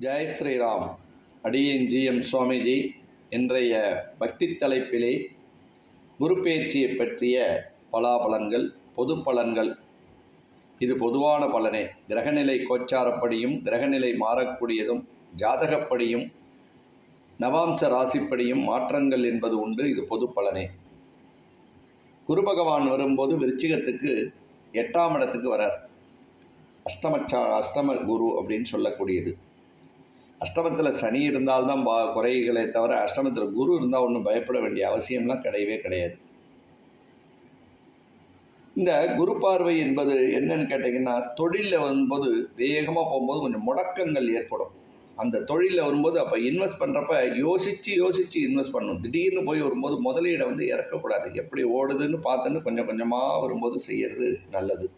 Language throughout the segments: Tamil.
ஜெய் ஸ்ரீராம். அடியேன் ஜிஎம் சுவாமிஜி. இன்றைய பக்தி தலைப்பிலே குரு பெயர்ச்சியை பற்றிய பலாபலன்கள், பொது பலன்கள். இது பொதுவான பலனே. கிரகநிலை கோச்சாரப்படியும் கிரகநிலை மாறக்கூடியதும் ஜாதகப்படியும் நவாம்ச ராசிப்படியும் மாற்றங்கள் என்பது உண்டு. இது பொது பலனே. குரு பகவான் வரும்போது விருச்சிகத்துக்கு 8ஆம் இடத்துக்கு வரார். அஷ்டம குரு அப்படின்னு சொல்லக்கூடியது. அஷ்டமத்தில் சனி இருந்தால்தான் குறைகளே தவிர அஷ்டமத்தில் குரு இருந்தால் ஒன்றும் பயப்பட வேண்டிய அவசியம்லாம் கிடையவே கிடையாது. இந்த குரு பார்வை என்பது என்னன்னு கேட்டிங்கன்னா, தொழிலில் வரும்போது வேகமாக போகும்போது கொஞ்சம் முடக்கங்கள் ஏற்படும். அந்த தொழிலில் வரும்போது அப்போ இன்வெஸ்ட் பண்ணுறப்ப யோசித்து இன்வெஸ்ட் பண்ணணும். திடீர்னு போய் வரும்போது முதலீடை இறக்கக்கூடாது. எப்படி ஓடுதுன்னு பார்த்துன்னு கொஞ்சம் கொஞ்சமாக வரும்போது செய்கிறது நல்லது.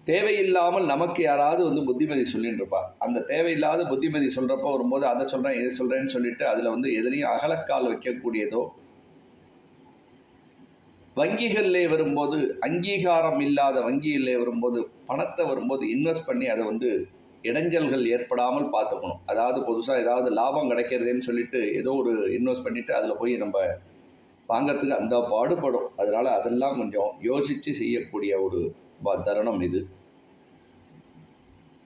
தேவையில்லாமல் நமக்கு யாராவது புத்திமதி சொல்லிட்டு இருப்பா. அந்த தேவையில்லாத புத்திமதி சொல்கிறப்போ வரும்போது அதை சொல்கிறேன் இதை சொல்கிறேன்னு சொல்லிட்டு அதில் எதிலையும் அகலக்கால் வைக்கக்கூடியதோ, வங்கிகளிலே வரும்போது அங்கீகாரம் இல்லாத வங்கிகளிலே வரும்போது பணத்தை வரும்போது இன்வெஸ்ட் பண்ணி அதை இடைஞ்சல்கள் ஏற்படாமல் பார்த்துக்கணும். அதாவது புதுசாக ஏதாவது லாபம் கிடைக்கிறதுன்னு சொல்லிட்டு ஏதோ ஒரு இன்வெஸ்ட் பண்ணிவிட்டு அதில் போய் நம்ம வாங்கிறதுக்கு அந்த பாடுபடும். அதனால் அதெல்லாம் கொஞ்சம் யோசித்து செய்யக்கூடிய ஒரு தருணம் இது.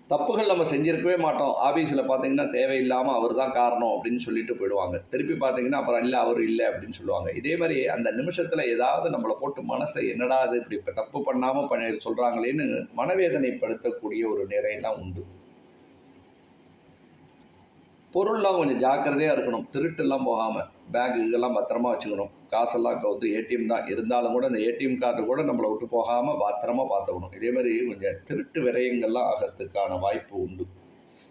தப்புகள் நம்ம செஞ்சுருக்கவே மாட்டோம். ஆஃபீஸில் பார்த்தீங்கன்னா தேவையில்லாமல் அவர் தான் காரணம் அப்படின்னு சொல்லிட்டு போயிடுவாங்க. திருப்பி பார்த்தீங்கன்னா அப்புறம் இல்லை அவர் இல்லை அப்படின்னு சொல்லுவாங்க. இதே மாதிரி அந்த நிமிஷத்தில் ஏதாவது நம்மளை போட்டு மனசை என்னடா அது இப்படி இப்போ தப்பு பண்ணாமல் சொல்கிறாங்களேன்னு மனவேதனைப்படுத்தக்கூடிய ஒரு நிறையெல்லாம் உண்டு. பொருள்லாம் கொஞ்சம் ஜாக்கிரதையாக இருக்கணும். திருட்டெல்லாம் போகாமல் பேங்குக்கெல்லாம் பத்திரமா வச்சுக்கணும். காசெல்லாம் இப்போ ஏடிஎம் தான் இருந்தாலும் கூட அந்த ஏடிஎம் கார்டு கூட நம்மளை விட்டு போகாமல் பத்திரமா பார்த்துக்கணும். இதேமாதிரி கொஞ்சம் திருட்டு விரயங்கள்லாம் ஆகிறதுக்கான வாய்ப்பு உண்டு.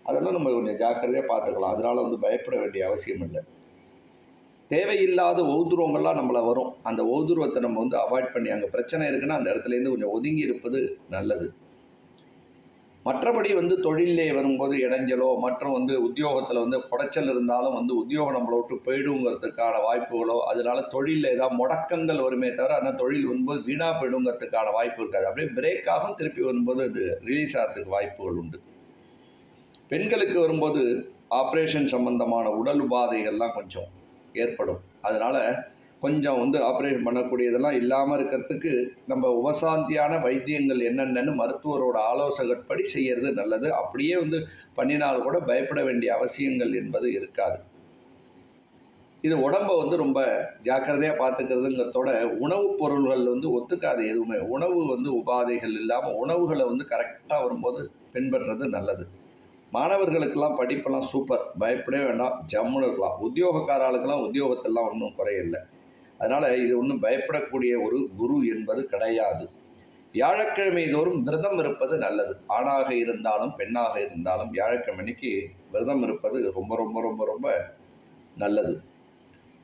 அதெல்லாம் நம்ம கொஞ்சம் ஜாக்கிரதையாக பார்த்துக்கலாம். அதனால் பயப்பட வேண்டிய அவசியம் இல்லை. தேவையில்லாத ஓதுருவங்கள்லாம் நம்மளை வரும். அந்த ஓதுருவத்தை நம்ம அவாய்ட் பண்ணி, அங்கே பிரச்சனை இருக்குன்னா அந்த இடத்துலேருந்து கொஞ்சம் ஒதுங்கி இருப்பது நல்லது. மற்றபடி தொழிலே வரும்போது இடைஞ்சலோ மற்றும் உத்தியோகத்தில் குடைச்சல் இருந்தாலும் உத்தியோகம் நம்மளை விட்டு போயிடுங்கிறதுக்கான வாய்ப்புகளோ, அதனால தொழிலில் ஏதாவது முடக்கங்கள் வருமே தவிர ஆனால் தொழில் வரும்போது வீணாக போயிடுங்கிறதுக்கான வாய்ப்பு இருக்காது. அப்படியே பிரேக்காகவும் திருப்பி வரும்போது அது ரிலீஸ் ஆகிறதுக்கு வாய்ப்புகள் உண்டு. பெண்களுக்கு வரும்போது ஆப்ரேஷன் சம்பந்தமான உடல் உபாதைகள்லாம் கொஞ்சம் ஏற்படும். அதனால் கொஞ்சம் ஆப்ரேஷன் பண்ணக்கூடியதெல்லாம் இல்லாமல் இருக்கிறதுக்கு நம்ம உபசாந்தியான வைத்தியங்கள் என்னென்னு மருத்துவரோட ஆலோசகப்படி செய்கிறது நல்லது. அப்படியே பண்ணினால் கூட பயப்பட வேண்டிய அவசியங்கள் என்பது இருக்காது. இது உடம்பை ரொம்ப ஜாக்கிரதையாக பார்த்துக்கிறதுங்கிறதோட உணவுப் பொருள்கள் ஒத்துக்காது. எதுவுமே உணவு உபாதைகள் இல்லாமல் உணவுகளை கரெக்டாக வரும்போது பின்பற்றுறது நல்லது. மாணவர்களுக்கெல்லாம் படிப்பெல்லாம் சூப்பர், பயப்படவே வேண்டாம், ஜம்முன்னு இருக்கலாம். உத்தியோகக்காரர்களுக்கெல்லாம் உத்தியோகத்தெல்லாம் ஒன்றும் குறையில்லை. அதனால் இது ஒன்றும் பயப்படக்கூடிய ஒரு குரு என்பது கிடையாது. வியாழக்கிழமை தோறும் விரதம் இருப்பது நல்லது. ஆணாக இருந்தாலும் பெண்ணாக இருந்தாலும் வியாழக்கிழமைக்கு விரதம் இருப்பது ரொம்ப ரொம்ப ரொம்ப ரொம்ப நல்லது.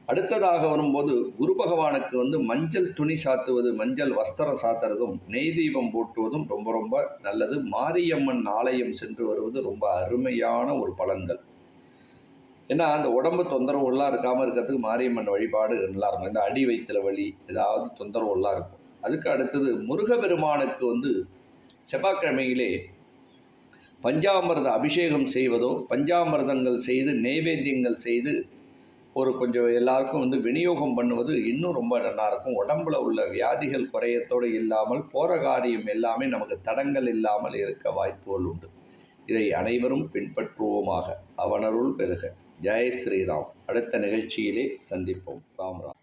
அடுத்ததாக வரும்போது குரு பகவானுக்கு மஞ்சள் துணி சாத்துவது, மஞ்சள் வஸ்திரம் சாத்துறதும் நெய் தீபம் போட்டுவதும் ரொம்ப ரொம்ப நல்லது. மாரியம்மன் ஆலயம் சென்று வருவது ரொம்ப அருமையான ஒரு பலன்கள். ஏன்னா அந்த உடம்பு தொந்தரவுலாம் இருக்காமல் இருக்கிறதுக்கு மாரியம்மன் வழிபாடு நல்லாயிருக்கும். இந்த அடி வயிற்றுல வலி ஏதாவது தொந்தரவுலாம் இருக்கும். அதுக்கு அடுத்தது முருகப்பெருமானுக்கு செவ்வாய்க்கிழமையிலே பஞ்சாமிர்த அபிஷேகம் செய்வதோ, பஞ்சாமிர்தங்கள் செய்து நைவேத்தியங்கள் செய்து கொஞ்சம் எல்லாருக்கும் விநியோகம் பண்ணுவது இன்னும் ரொம்ப நல்லாயிருக்கும். உடம்புல உள்ள வியாதிகள் குறையத்தோடு இல்லாமல் போகிற காரியம் எல்லாமே நமக்கு தடங்கள் இல்லாமல் இருக்க வாய்ப்புகள் உண்டு. இதை அனைவரும் பின்பற்றுவோமாக. அவனருள் பெறுக. ஜெய் ஸ்ரீராம். அடுத்த நிகழ்ச்சியிலே சந்திப்போம். ராம் ராம்.